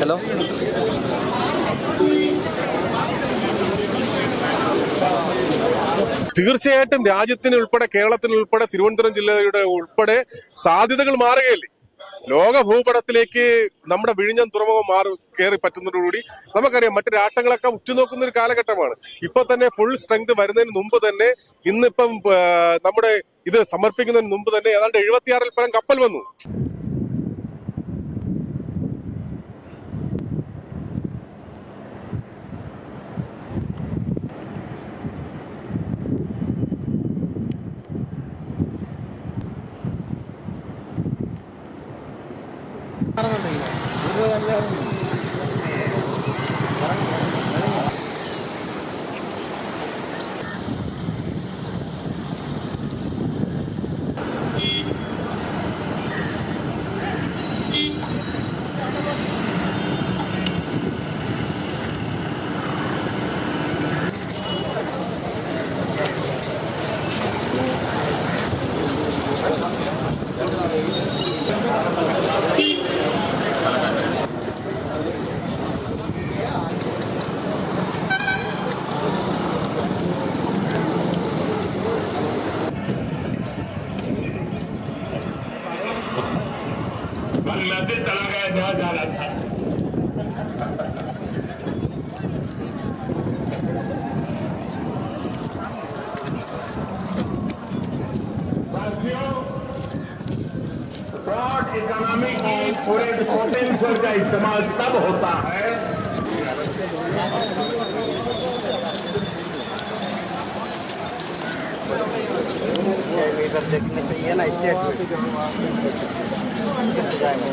Hello. തീർച്ചയായിട്ടും രാജ്യത്തിന് ഉൾപ്പെടെ കേരളത്തിന് ഉൾപ്പെടെ തിരുവനന്തപുരം ജില്ലയുടെ ഉൾപ്പെടെ സാധ്യതകൾ മാറുകയല്ലേ. ലോക ഭൂപടത്തിലേക്ക് നമ്മുടെ വിഴിഞ്ഞം തുറമുഖം കയറി പറ്റുന്നതോടുകൂടി നമുക്കറിയാം മറ്റു രാഷ്ട്രങ്ങളൊക്കെ ഉറ്റുനോക്കുന്ന ഒരു കാലഘട്ടമാണ്. ഇപ്പൊ തന്നെ ഫുൾ സ്ട്രെങ്ത് വരുന്നതിന് മുമ്പ് തന്നെ ഇന്നിപ്പം നമ്മുടെ ഇത് സമർപ്പിക്കുന്നതിന് മുമ്പ് തന്നെ ഏതാണ്ട് 76-ൽ പരം കപ്പൽ വന്നു. मैसेज चला गया जहाँ जा रहा था। साथियों, ब्रॉड इकोनॉमी की पूरे पोटेंशियल का इस्तेमाल तब होता है इधर देखने चाहिए ना स्टेट जाएगा।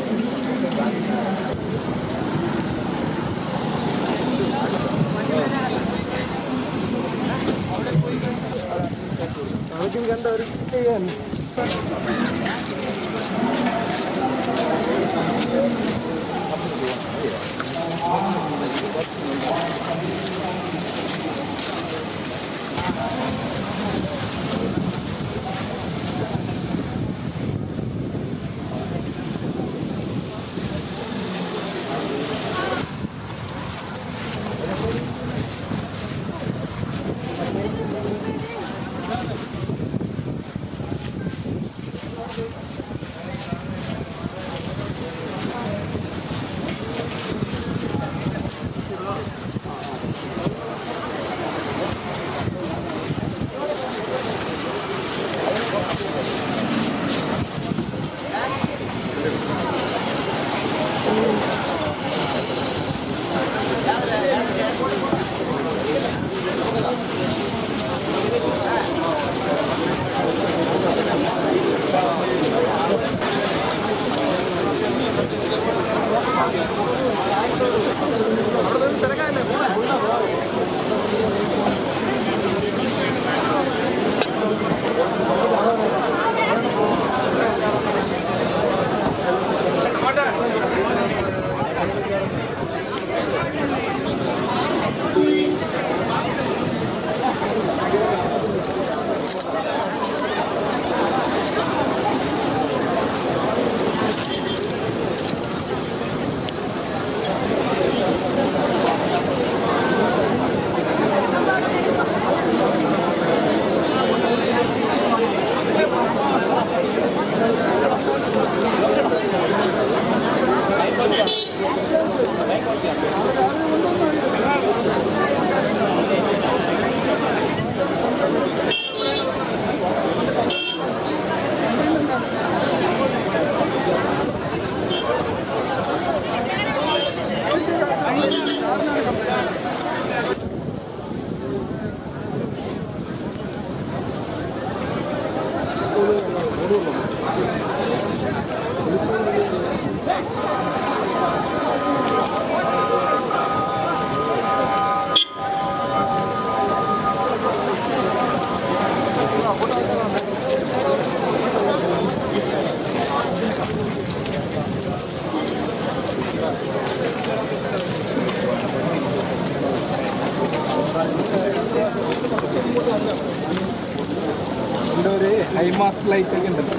ഹൈമാസ് ലൈറ്റ് ഒക്കെ ഉണ്ടല്ലോ.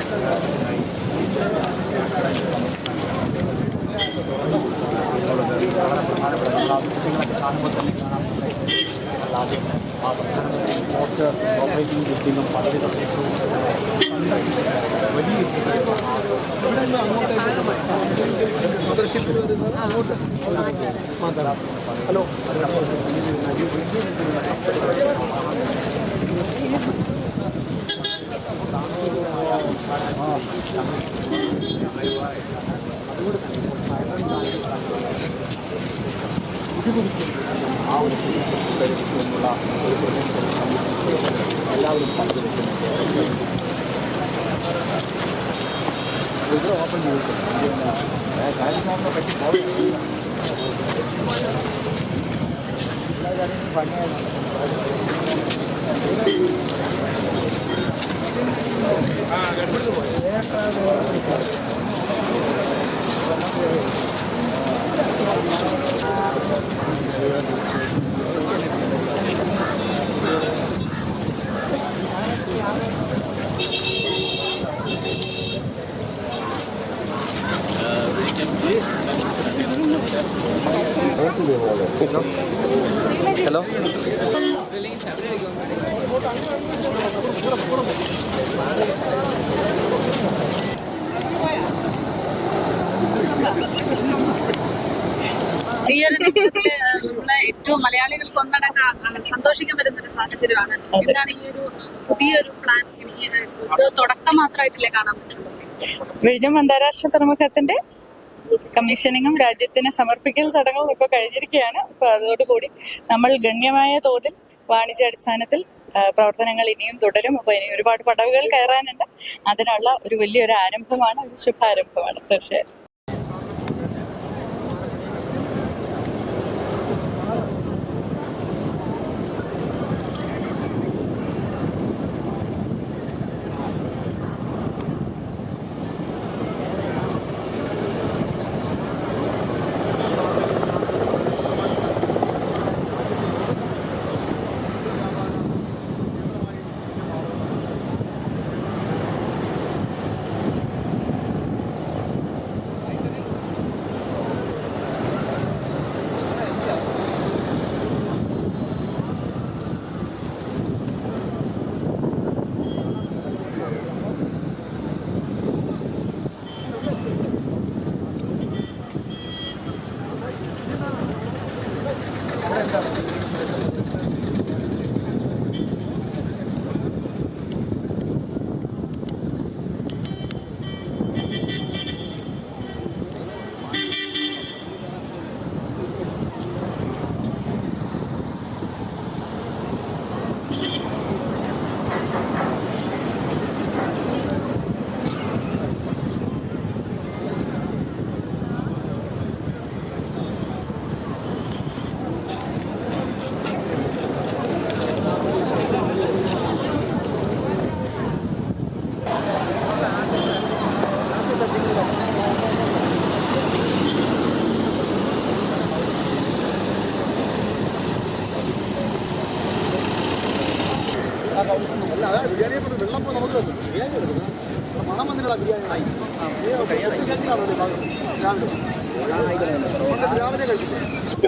മദർഷിപ്പിൽ വരുന്നത് അങ്ങോട്ട് മാത്രം. ഹലോ, എല്ലാവരും ഓപ്പൺ ചെയ്തിട്ടുണ്ട്. കാര്യങ്ങളെ പറ്റി ഹലോ, ഈ ഒരു നിമിഷത്തില് നമ്മളെ ഏറ്റവും മലയാളികൾക്ക് ഒന്നടങ്കം സന്തോഷിക്കാൻ പറ്റുന്ന ഒരു സാഹചര്യമാണ്. എന്താണ് ഈ ഒരു പുതിയൊരു പ്ലാൻ? എനിക്ക് ഇത് തുടക്കം മാത്രമായിട്ടല്ലേ കാണാൻ പറ്റുള്ളൂ. വിഴിഞ്ഞം അന്താരാഷ്ട്ര തുറമുഖത്തിന്റെ കമ്മീഷനിങ്ങും രാജ്യത്തിന് സമർപ്പിക്കൽ ചടങ്ങും ഇപ്പോൾ കഴിഞ്ഞിരിക്കുകയാണ്. അപ്പൊ അതോടുകൂടി നമ്മൾ ഗണ്യമായ തോതിൽ വാണിജ്യാടിസ്ഥാനത്തിൽ പ്രവർത്തനങ്ങൾ ഇനിയും തുടരും. അപ്പൊ ഇനി ഒരുപാട് പടവുകൾ കയറാനുണ്ട്. അതിനുള്ള ഒരു വലിയൊരു ആരംഭമാണ്, ഒരു ശുഭാരംഭമാണ് തീർച്ചയായും.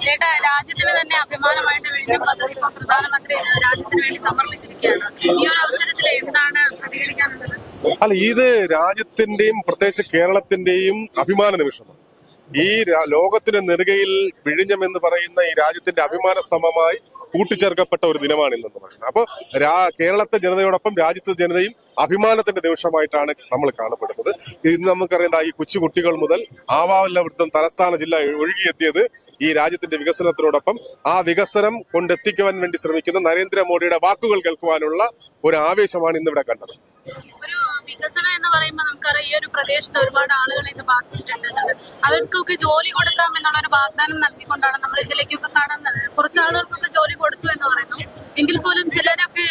ചേട്ടാ, രാജ്യത്തിന് തന്നെ അഭിമാനമായിട്ട് വിഴിഞ്ഞം പദ്ധതി ഇപ്പോൾ പ്രധാനമന്ത്രി രാജ്യത്തിന് വേണ്ടി സമർപ്പിച്ചിരിക്കുകയാണ്. ഈ ഒരു അവസരത്തിൽ എന്താണ് പ്രതികരിക്കാനുള്ളത്? അല്ല, ഇത് രാജ്യത്തിന്റെയും പ്രത്യേകിച്ച് കേരളത്തിന്റെയും അഭിമാന നിമിഷമാണ്. ഈ ലോകത്തിന് നെറുകയിൽ വിഴിഞ്ഞം എന്ന് പറയുന്ന ഈ രാജ്യത്തിന്റെ അഭിമാന സ്തംഭമായി കൂട്ടിച്ചേർക്കപ്പെട്ട ഒരു ദിനമാണ് ഇന്നെന്ന് പറയുന്നത്. അപ്പോൾ കേരളത്തെ ജനതയോടൊപ്പം രാജ്യത്തെ ജനതയും അഭിമാനത്തിന്റെ നിമിഷമായിട്ടാണ് നമ്മൾ കാണപ്പെടുന്നത്. ഇന്ന് നമുക്കറിയാം, ഈ കൊച്ചുകുട്ടികൾ മുതൽ ആവാവല്ലവൃത്തം തലസ്ഥാന ജില്ല ഒഴുകിയെത്തിയത് ഈ രാജ്യത്തിന്റെ വികസനത്തിനോടൊപ്പം ആ വികസനം കൊണ്ടെത്തിക്കുവാൻ വേണ്ടി ശ്രമിക്കുന്ന നരേന്ദ്രമോദിയുടെ വാക്കുകൾ കേൾക്കുവാനുള്ള ഒരു ആവേശമാണ് ഇന്നിവിടെ കണ്ടത്. ഒരു വികസനം എന്ന് പറയുമ്പോൾ നമുക്കറിയാം, ഈ ഒരു പ്രദേശത്ത് ഒരുപാട് ആളുകളെ ഇത് ബാധിച്ചിട്ടുണ്ട്. അവർക്കൊക്കെ ജോലി കൊടുക്കാം എന്നുള്ള ഒരു വാഗ്ദാനം നൽകിക്കൊണ്ടാണ് നമ്മൾ ഇതിലേക്കൊക്കെ കടന്നത്. കുറച്ച് ആളുകൾക്കൊക്കെ ജോലി കൊടുത്തു എന്ന് പറയുന്നു. എങ്കിൽ പോലും ചിലരൊക്കെ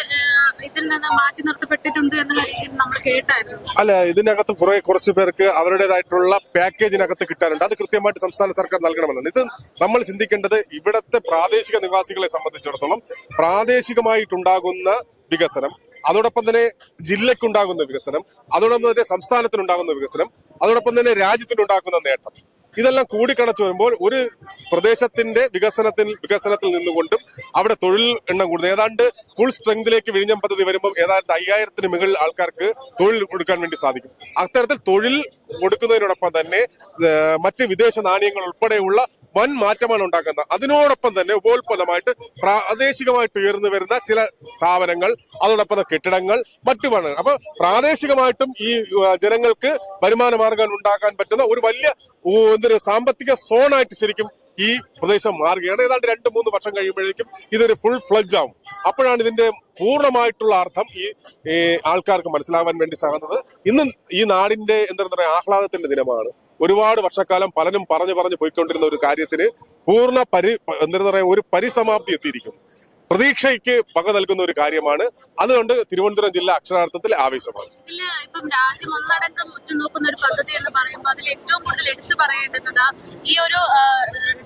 ഇതിൽ നിന്ന് മാറ്റി നിർത്തപ്പെട്ടിട്ടുണ്ട് എന്ന രീതിയിൽ നമ്മൾ കേട്ടായിരുന്നു. അല്ല, ഇതിനകത്ത് കുറച്ച് പേർക്ക് അവരുടേതായിട്ടുള്ള പാക്കേജിനകത്ത് കിട്ടാനുണ്ട്. അത് കൃത്യമായിട്ട് സംസ്ഥാന സർക്കാർ നൽകണമെന്നാണ്. ഇത് നമ്മൾ ചിന്തിക്കേണ്ടത് ഇവിടത്തെ പ്രാദേശിക നിവാസികളെ സംബന്ധിച്ചിടത്തോളം പ്രാദേശികമായിട്ടുണ്ടാകുന്ന വികസനം, അതോടൊപ്പം തന്നെ ജില്ലയ്ക്കുണ്ടാകുന്ന വികസനം, അതോടൊപ്പം തന്നെ സംസ്ഥാനത്തിനുണ്ടാകുന്ന വികസനം, അതോടൊപ്പം തന്നെ രാജ്യത്തിനുണ്ടാക്കുന്ന നേട്ടം, ഇതെല്ലാം കൂടിക്കണച്ചു വരുമ്പോൾ ഒരു പ്രദേശത്തിന്റെ വികസനത്തിൽ നിന്നുകൊണ്ടും അവിടെ തൊഴിൽ എണ്ണം കൂടുന്നു. ഏതാണ്ട് ഫുൾ സ്ട്രെങ്തിലേക്ക് വിഴിഞ്ഞം പദ്ധതി വരുമ്പോൾ ഏതാണ്ട് 5000-ന് മുകളിൽ ആൾക്കാർക്ക് തൊഴിൽ കൊടുക്കാൻ വേണ്ടി സാധിക്കും. അത്തരത്തിൽ തൊഴിൽ കൊടുക്കുന്നതിനോടൊപ്പം തന്നെ മറ്റ് വിദേശ നാണയങ്ങൾ ഉൾപ്പെടെയുള്ള വൻ മാറ്റമാണ് ഉണ്ടാക്കുന്നത്. അതിനോടൊപ്പം തന്നെ ഉപോത്പന്നമായിട്ട് പ്രാദേശികമായിട്ട് ഉയർന്നു വരുന്ന ചില സ്ഥാപനങ്ങൾ, അതോടൊപ്പം കെട്ടിടങ്ങൾ, മറ്റു പണങ്ങൾ. അപ്പൊ പ്രാദേശികമായിട്ടും ഈ ജനങ്ങൾക്ക് വരുമാന മാർഗം ഉണ്ടാക്കാൻ പറ്റുന്ന ഒരു വലിയ സാമ്പത്തിക സോണായിട്ട് ശരിക്കും ഈ പ്രദേശം മാറുകയാണ്. ഏതാണ്ട് 2-3 വർഷം കഴിയുമ്പോഴേക്കും ഇതൊരു ഫുൾ ഫ്ലഡ്ജ് ആവും. അപ്പോഴാണ് ഇതിന്റെ പൂർണ്ണമായിട്ടുള്ള അർത്ഥം ഈ ആൾക്കാർക്ക് മനസ്സിലാവാൻ വേണ്ടി സാധിക്കുന്നത്. ഇന്ന് ഈ നാടിന്റെ എന്താ പറയുക ആഹ്ലാദത്തിന്റെ ദിനമാണ്. ഒരുപാട് വർഷക്കാലം പലരും പറഞ്ഞു പോയിക്കൊണ്ടിരുന്ന ഒരു കാര്യത്തിന് പൂർണ്ണ ഒരു പരിസമാപ്തി എത്തിയിരിക്കുന്നു. പ്രതീക്ഷയ്ക്ക് പക നൽകുന്ന ഒരു കാര്യമാണ്. അതുകൊണ്ട് തിരുവനന്തപുരം ജില്ല അക്ഷരാർത്ഥത്തിൽ ആവേശമാണ്. ഇല്ല, ഇപ്പം രാജ്യം ഒന്നടങ്കം ഉറ്റുനോക്കുന്ന ഒരു പദ്ധതി എന്ന് പറയുമ്പോൾ അതിൽ ഏറ്റവും കൂടുതൽ എടുത്തു പറയേണ്ടുന്നത് ഈ ഒരു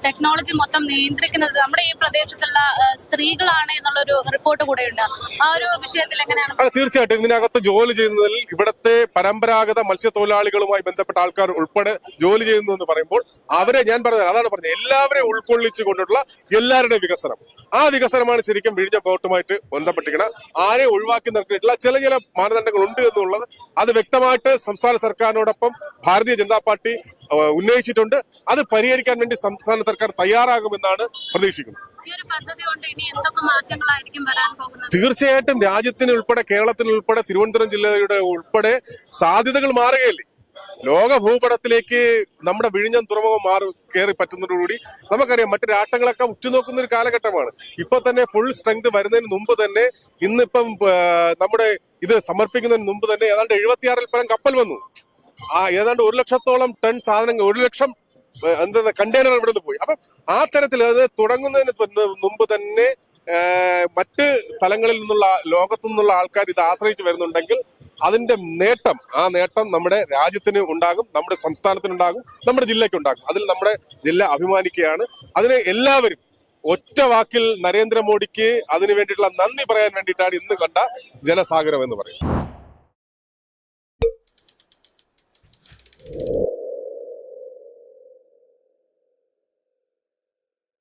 ടെക്നോളജി മൊത്തം നിയന്ത്രിക്കുന്നത് നമ്മുടെ ഈ പ്രദേശത്തുള്ള സ്ത്രീകളാണ് എന്നുള്ളൊരു റിപ്പോർട്ട് കൂടെയുണ്ട്. ആ ഒരു വിഷയത്തിൽ എങ്ങനെയാണ്? തീർച്ചയായിട്ടും ഇതിനകത്ത് ജോലി ചെയ്യുന്നതിൽ ഇവിടുത്തെ പരമ്പരാഗത മത്സ്യത്തൊഴിലാളികളുമായി ബന്ധപ്പെട്ട ആൾക്കാർ ഉൾപ്പെടെ ജോലി ചെയ്യുന്നു എന്ന് പറയുമ്പോൾ അവരെ ഞാൻ പറഞ്ഞത് എല്ലാവരെയും ഉൾക്കൊള്ളിച്ചു കൊണ്ടുള്ള എല്ലാവരുടെയും വികസനം, ആ വികസനമാണ് ശരിക്കും വിഴിഞ്ഞം പോർട്ടുമായിട്ട് ബന്ധപ്പെട്ടിരിക്കണം. ആരെ ഒഴിവാക്കി നിർത്തിയിട്ടുള്ള ചില മാനദണ്ഡങ്ങൾ ഉണ്ട് എന്നുള്ളത് അത് വ്യക്തമായിട്ട് സംസ്ഥാന സർക്കാരിനോടൊപ്പം ഭാരതീയ ജനതാ പാർട്ടി ഉന്നയിച്ചിട്ടുണ്ട്. അത് പരിഹരിക്കാൻ വേണ്ടി സംസ്ഥാന സർക്കാർ തയ്യാറാകുമെന്നാണ് പ്രതീക്ഷിക്കുന്നത്. തീർച്ചയായിട്ടും രാജ്യത്തിന് ഉൾപ്പെടെ കേരളത്തിന് ഉൾപ്പെടെ തിരുവനന്തപുരം ജില്ലയുടെ ഉൾപ്പെടെ സാധ്യതകൾ മാറുകയല്ലേ. ലോക ഭൂപടത്തിലേക്ക് നമ്മുടെ വിഴിഞ്ഞം തുറമുഖം കയറി പറ്റുന്നതോടുകൂടി നമുക്കറിയാം മറ്റു രാഷ്ട്രങ്ങളൊക്കെ ഉറ്റുനോക്കുന്ന ഒരു കാലഘട്ടമാണ്. ഇപ്പൊ തന്നെ ഫുൾ സ്ട്രെങ്ത് വരുന്നതിന് മുമ്പ് തന്നെ ഇന്നിപ്പം നമ്മുടെ ഇത് സമർപ്പിക്കുന്നതിന് മുമ്പ് തന്നെ ഏതാണ്ട് 76-ൽ പരം കപ്പൽ വന്നു. ഏതാണ്ട് 1 ലക്ഷത്തോളം ടൺ സാധനങ്ങൾ, 1 ലക്ഷം കണ്ടെയ്നർ ഇവിടെ നിന്ന് പോയി. അപ്പം ആ തരത്തിൽ അത് തുടങ്ങുന്നതിന് മുമ്പ് തന്നെ മറ്റ് സ്ഥലങ്ങളിൽ നിന്നുള്ള ലോകത്തു നിന്നുള്ള ആൾക്കാർ ഇത് ആശ്രയിച്ച് വരുന്നുണ്ടെങ്കിൽ അതിന്റെ നേട്ടം, ആ നേട്ടം നമ്മുടെ രാജ്യത്തിന് ഉണ്ടാകും, നമ്മുടെ സംസ്ഥാനത്തിനുണ്ടാകും, നമ്മുടെ ജില്ലയ്ക്കുണ്ടാകും. അതിൽ നമ്മുടെ ജില്ല അഭിമാനിക്കുകയാണ്. അതിന് എല്ലാവരും ഒറ്റ വാക്കിൽ നരേന്ദ്രമോദിക്ക് അതിനു വേണ്ടിയിട്ടുള്ള നന്ദി പറയാൻ വേണ്ടിയിട്ടാണ് ഇന്ന് കണ്ട ജനസാഗരം എന്ന് പറയുന്നത്.